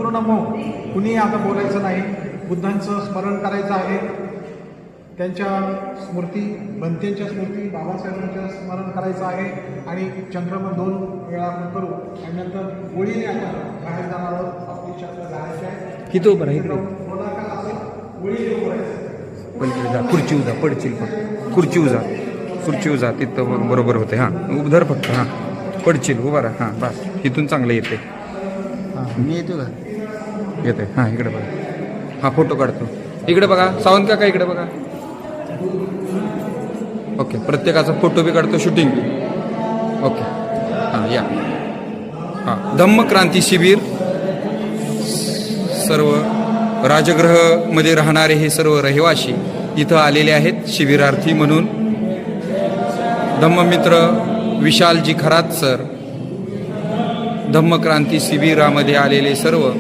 संपूर्ण मौन, कुणी आता बोलायचं नाही. बुद्धांचं स्मरण करायचं आहे, त्यांच्या स्मृती, बनतेंच्या स्मृती, बाबासाहेबांचं स्मरण करायचं आहे आणि चंक्रमण 2 वेळा आपण करू आणि नंतर होळीने आपण बाहेर जाणार आहोत. आपली चक्र जायची आहे. किती उभं राहील होळीने उभं राहायचं. पलीकडे जा, खुर्ची उजा पडशील पण, खुर्ची उजा तिथं बरोबर होते. हां उधर फक्त, हां पडशील उभा राहा. हां बस, इथून चांगलं येते. मी येतो का? येते. हां इकडे बघा, हां फोटो काढतो. इकडे बघा सावंत काका, इकडे बघा. ओके, प्रत्येकाचा फोटो बी काढतो, शूटिंग बी. ओके हां या. हां धम्म क्रांती शिबिर, सर्व राजगृहमध्ये राहणारे हे सर्व रहिवासी इथं आलेले आहेत शिबिरार्थी म्हणून. धम्ममित्र विशालजी खरात सर, धम्मक्रांती शिबिरामध्ये आलेले सर्व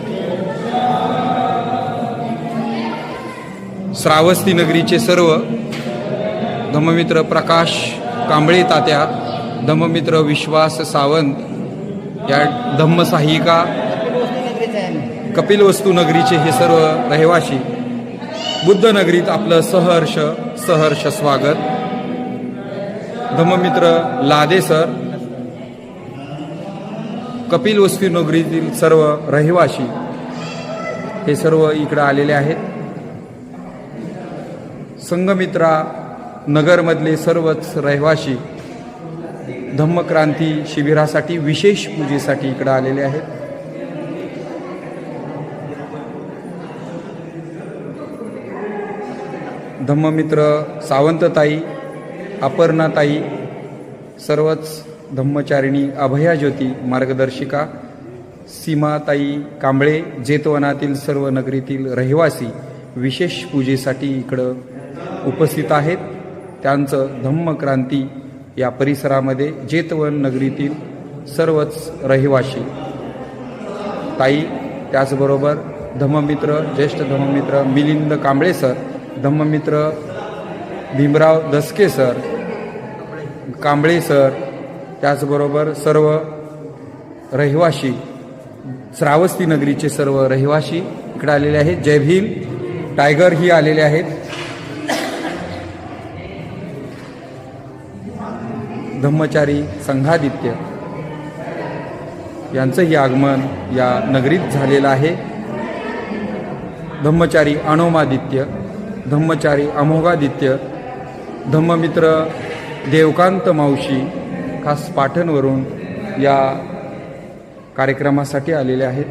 श्रावस्ती नगरीचे सर्व धम्ममित्र प्रकाश कांबळे तात्या, धम्ममित्र विश्वास सावंत, या धम्मसाहिका कपिलवस्तू नगरीचे हे सर्व रहिवासी बुद्ध नगरीत आपलं सहर्ष स्वागत. धम्ममित्र लादे सर, कपिलवस्तू नगरीतील सर्व रहिवासी हे सर्व इकडे आलेले आहेत. संघमित्रा नगरमधले सर्वच रहिवासी धम्मक्रांती शिबिरासाठी विशेष पूजेसाठी इकडे आलेले आहेत. धम्ममित्र सावंतताई, अपर्णाताई, सर्वच धम्मचारिणी, अभयाज्योती मार्गदर्शिका, सीमाताई कांबळे, जेतवनातील सर्व नगरीतील रहिवासी विशेष पूजेसाठी इकडं उपस्थित आहेत. त्यांचं धम्मक्रांती या परिसरामध्ये जेतवन नगरीतील सर्वच रहिवासी ताई, त्याचबरोबर धम्ममित्र, ज्येष्ठ धम्ममित्र मिलिंद कांबळे सर, धम्ममित्र भीमराव दसके सर, कांबळे सर, त्याचबरोबर सर्व रहिवासी, श्रावस्ती नगरीचे सर्व रहिवासी इकडे आलेले आहेत. जय भीम टायगर ही आलेले आहेत. धम्मचारी संघादित्य यांचंही आगमन या नगरीत झालेलं आहे. धम्मचारी अनोमादित्य, धम्मचारी अमोघादित्य, धम्ममित्र देवकांत मावशी खास पाटणवरून या कार्यक्रमासाठी आलेले आहेत.